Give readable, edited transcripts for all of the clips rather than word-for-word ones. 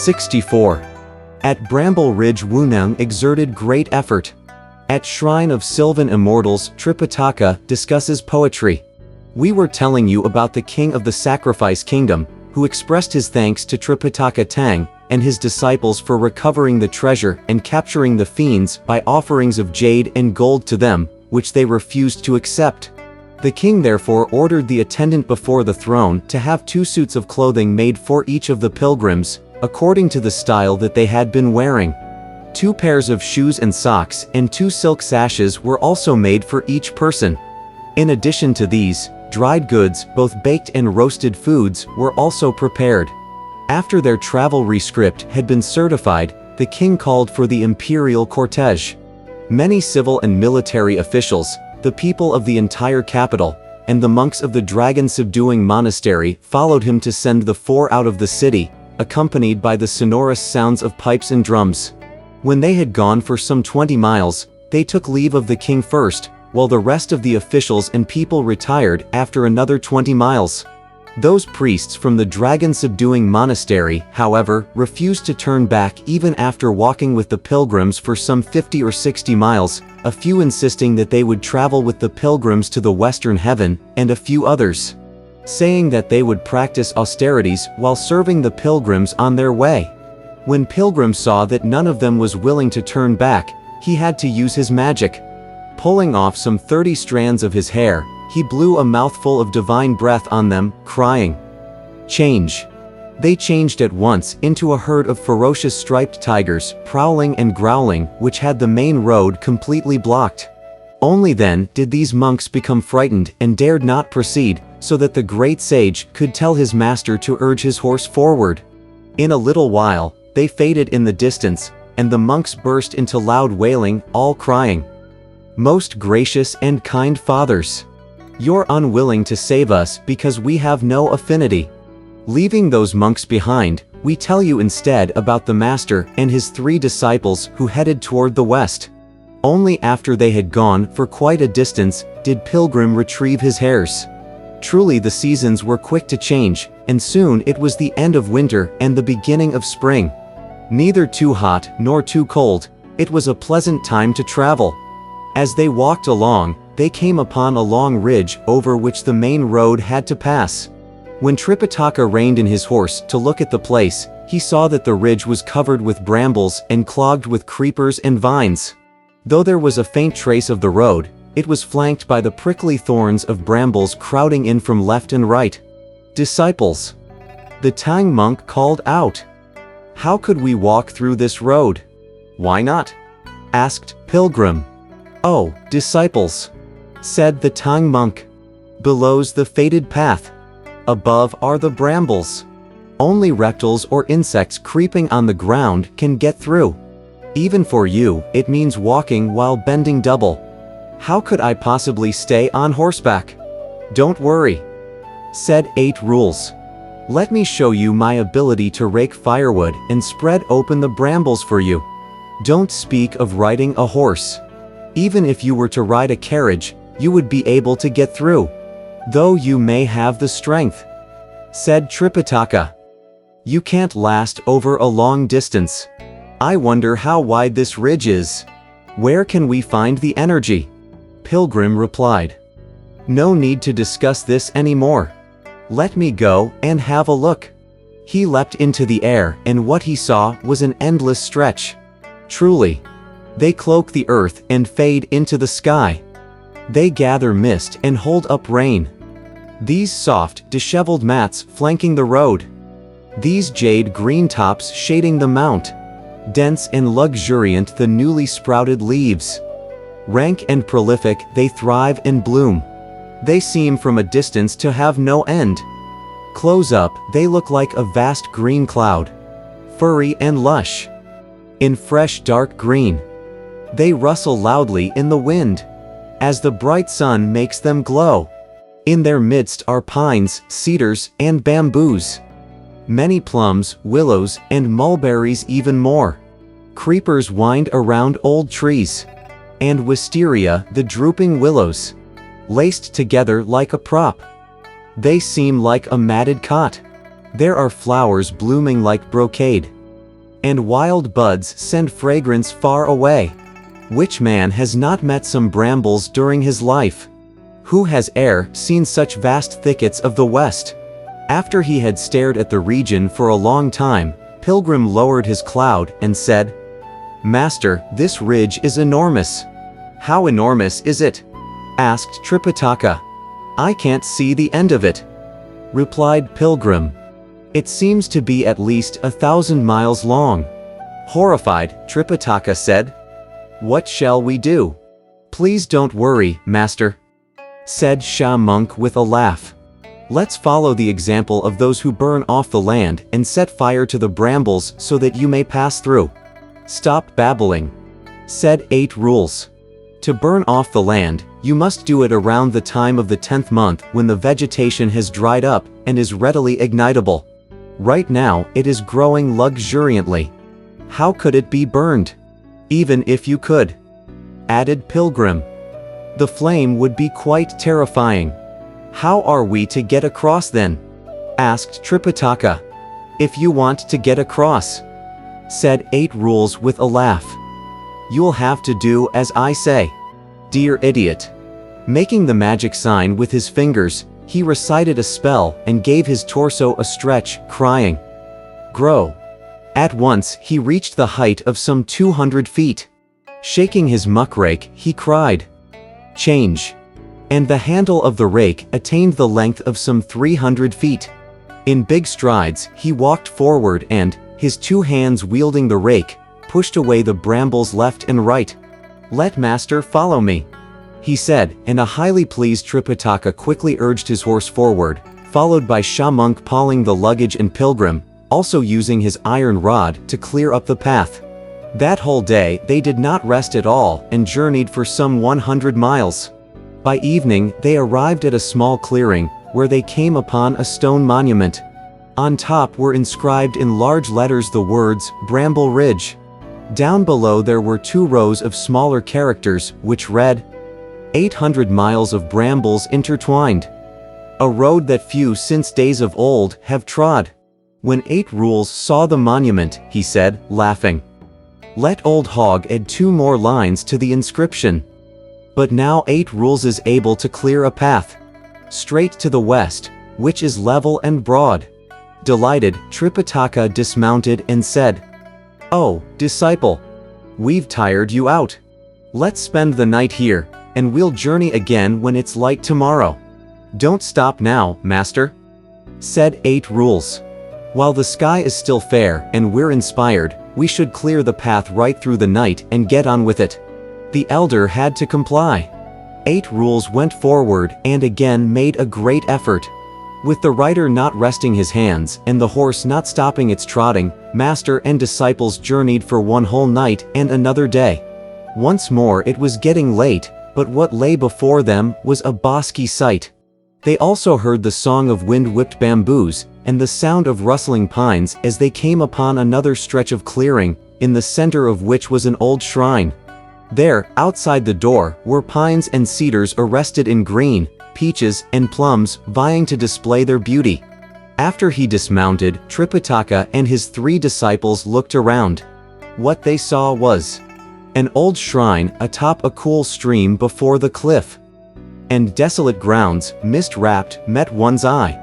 64. At Bramble Ridge Wunang exerted great effort. At Shrine of Sylvan Immortals Tripitaka discusses poetry. We were telling you about the king of the Sacrifice Kingdom, who expressed his thanks to Tripitaka Tang and his disciples for recovering the treasure and capturing the fiends by offerings of jade and gold to them, which they refused to accept. The king therefore ordered the attendant before the throne to have 2 suits of clothing made for each of the pilgrims, according to the style that they had been wearing. 2 pairs of shoes and socks and 2 silk sashes were also made for each person. In addition to these, dried goods, both baked and roasted foods, were also prepared. After their travel rescript had been certified, the king called for the imperial cortege. Many civil and military officials, the people of the entire capital, and the monks of the dragon-subduing monastery followed him to send the 4 out of the city, accompanied by the sonorous sounds of pipes and drums. When they had gone for some 20 miles, they took leave of the king first, while the rest of the officials and people retired after another 20 miles. Those priests from the dragon-subduing monastery, however, refused to turn back even after walking with the pilgrims for some 50 or 60 miles, a few insisting that they would travel with the pilgrims to the western heaven, and a few others saying that they would practice austerities while serving the pilgrims on their way. When Pilgrim saw that none of them was willing to turn back, he had to use his magic. Pulling off some 30 strands of his hair, he blew a mouthful of divine breath on them, crying, "Change." They changed at once into a herd of ferocious striped tigers, prowling and growling, which had the main road completely blocked. Only then did these monks become frightened and dared not proceed, so that the great sage could tell his master to urge his horse forward. In a little while, they faded in the distance, and the monks burst into loud wailing, all crying, "Most gracious and kind fathers, you're unwilling to save us because we have no affinity." Leaving those monks behind, we tell you instead about the master and his 3 disciples who headed toward the west. Only after they had gone for quite a distance did Pilgrim retrieve his hairs. Truly the seasons were quick to change, and soon it was the end of winter and the beginning of spring. Neither too hot nor too cold, it was a pleasant time to travel. As they walked along, they came upon a long ridge over which the main road had to pass. When Tripitaka reined in his horse to look at the place, he saw that the ridge was covered with brambles and clogged with creepers and vines. Though there was a faint trace of the road, it was flanked by the prickly thorns of brambles crowding in from left and right. "Disciples," the Tang monk called out, "how could we walk through this road?" "Why not?" asked Pilgrim. "Oh, disciples," said the Tang monk, "below's the fated path. Above are the brambles. Only reptiles or insects creeping on the ground can get through. Even for you, it means walking while bending double. How could I possibly stay on horseback?" "Don't worry," said 8 Rules. "Let me show you my ability to rake firewood and spread open the brambles for you. Don't speak of riding a horse. Even if you were to ride a carriage, you would be able to get through, though you may have the strength," said Tripitaka. "You can't last over a long distance. I wonder how wide this ridge is. Where can we find the energy?" Pilgrim replied, "No need to discuss this anymore. Let me go and have a look." He leapt into the air, and what he saw was an endless stretch. Truly, they cloak the earth and fade into the sky. They gather mist and hold up rain. These soft, disheveled mats flanking the road. These jade green tops shading the mount. Dense and luxuriant the newly sprouted leaves. Rank and prolific they thrive and bloom. They seem from a distance to have no end. Close up, they look like a vast green cloud. Furry and lush. In fresh dark green. They rustle loudly in the wind, as the bright sun makes them glow. In their midst are pines, cedars, and bamboos. Many plums, willows, and mulberries even more. Creepers wind around old trees. And wisteria, the drooping willows. Laced together like a prop. They seem like a matted cot. There are flowers blooming like brocade. and wild buds send fragrance far away. Which man has not met some brambles during his life? Who has e'er seen such vast thickets of the west? After he had stared at the region for a long time, Pilgrim lowered his cloud and said, "Master, this ridge is enormous." "How enormous is it?" asked Tripitaka. "I can't see the end of it," replied Pilgrim. "It seems to be at least 1,000 miles long." Horrified, Tripitaka said, "What shall we do?" "Please don't worry, master," said Sha Monk with a laugh. "Let's follow the example of those who burn off the land and set fire to the brambles so that you may pass through." "Stop babbling," said 8 Rules. "To burn off the land, you must do it around the time of the 10th month when the vegetation has dried up and is readily ignitable. Right now, it is growing luxuriantly. How could it be burned? Even if you could," added Pilgrim, "the flame would be quite terrifying." "How are we to get across then?" asked Tripitaka. "If you want to get across," said 8 Rules with a laugh, "you'll have to do as I say." "Dear idiot." Making the magic sign with his fingers, he recited a spell and gave his torso a stretch, crying, "Grow." At once he reached the height of some 200 feet. Shaking his muckrake, he cried, "Change." And the handle of the rake attained the length of some 300 feet. In big strides, he walked forward and, his 2 hands wielding the rake, pushed away the brambles left and right. "Let master follow me," he said, and a highly pleased Tripitaka quickly urged his horse forward, followed by Sha Monk pawing the luggage and Pilgrim, also using his iron rod to clear up the path. That whole day they did not rest at all and journeyed for some 100 miles. By evening they arrived at a small clearing, where they came upon a stone monument. On top were inscribed in large letters the words, "Bramble Ridge." Down below there were 2 rows of smaller characters, which read, "800 miles of brambles intertwined. A road that few since days of old have trod." When 8 Rules saw the monument, he said, laughing, "Let old Hog add 2 more lines to the inscription." But now 8 Rules is able to clear a path straight to the west, which is level and broad. Delighted, Tripitaka dismounted and said, "Oh, disciple, we've tired you out. Let's spend the night here, and we'll journey again when it's light tomorrow." "Don't stop now, master," said 8 Rules. "While the sky is still fair and we're inspired, we should clear the path right through the night and get on with it." The elder had to comply. 8 Rules went forward and again made a great effort. With the rider not resting his hands and the horse not stopping its trotting, master and disciples journeyed for 1 whole night and another day. Once more it was getting late, but what lay before them was a bosky sight. They also heard the song of wind-whipped bamboos, and the sound of rustling pines as they came upon another stretch of clearing, in the center of which was an old shrine. There, outside the door, were pines and cedars arrested in green, peaches and plums vying to display their beauty. After he dismounted, Tripitaka and his 3 disciples looked around. What they saw was an old shrine atop a cool stream before the cliff. And desolate grounds, mist-wrapped, met one's eye.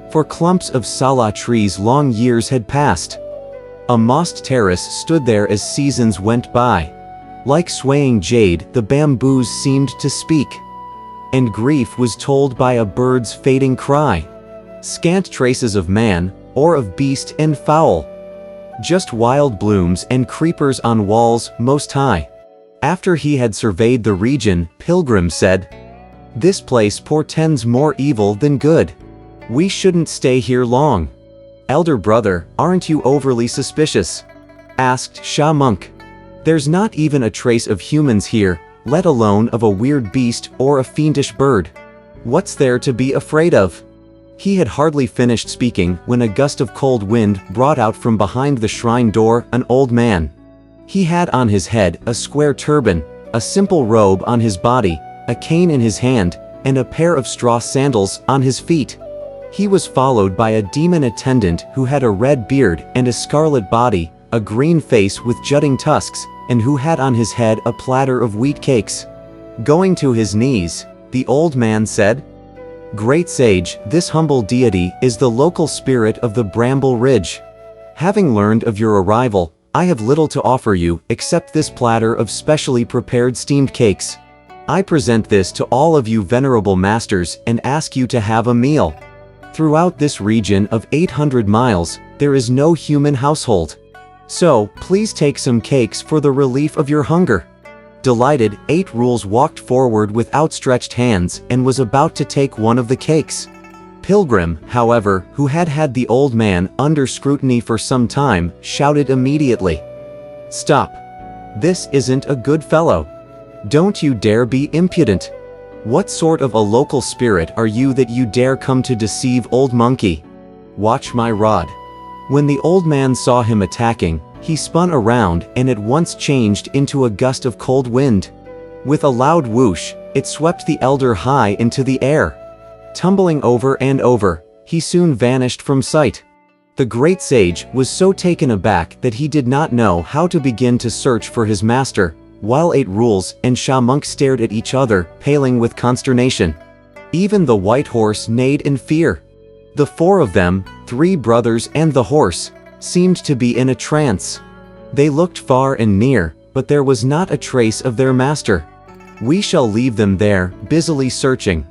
For clumps of sala trees long years had passed. A mossed terrace stood there as seasons went by. Like swaying jade, the bamboos seemed to speak. And grief was told by a bird's fading cry. Scant traces of man, or of beast and fowl. Just wild blooms and creepers on walls most high. After he had surveyed the region, Pilgrim said, "This place portends more evil than good. We shouldn't stay here long." "Elder brother, aren't you overly suspicious?" asked Sha Monk. "There's not even a trace of humans here, let alone of a weird beast or a fiendish bird. What's there to be afraid of?" He had hardly finished speaking when a gust of cold wind brought out from behind the shrine door an old man. He had on his head a square turban, a simple robe on his body, a cane in his hand, and a pair of straw sandals on his feet. He was followed by a demon attendant who had a red beard and a scarlet body, a green face with jutting tusks, and who had on his head a platter of wheat cakes. Going to his knees, the old man said, "Great sage, this humble deity is the local spirit of the Bramble Ridge. Having learned of your arrival, I have little to offer you except this platter of specially prepared steamed cakes. I present this to all of you venerable masters and ask you to have a meal. Throughout this region of 800 miles, there is no human household. So, please take some cakes for the relief of your hunger." Delighted, 8 Rules walked forward with outstretched hands and was about to take one of the cakes. Pilgrim, however, who had had the old man under scrutiny for some time, shouted immediately, "Stop! This isn't a good fellow. Don't you dare be impudent. What sort of a local spirit are you that you dare come to deceive old monkey? Watch my rod." When the old man saw him attacking, he spun around and at once changed into a gust of cold wind. With a loud whoosh, it swept the elder high into the air. Tumbling over and over, he soon vanished from sight. The great sage was so taken aback that he did not know how to begin to search for his master, while 8 Rules and Sha Monk stared at each other, paling with consternation. Even the white horse neighed in fear. The 4 of them, 3 brothers and the horse, seemed to be in a trance. They looked far and near, but there was not a trace of their master. "We shall leave them there, busily searching,"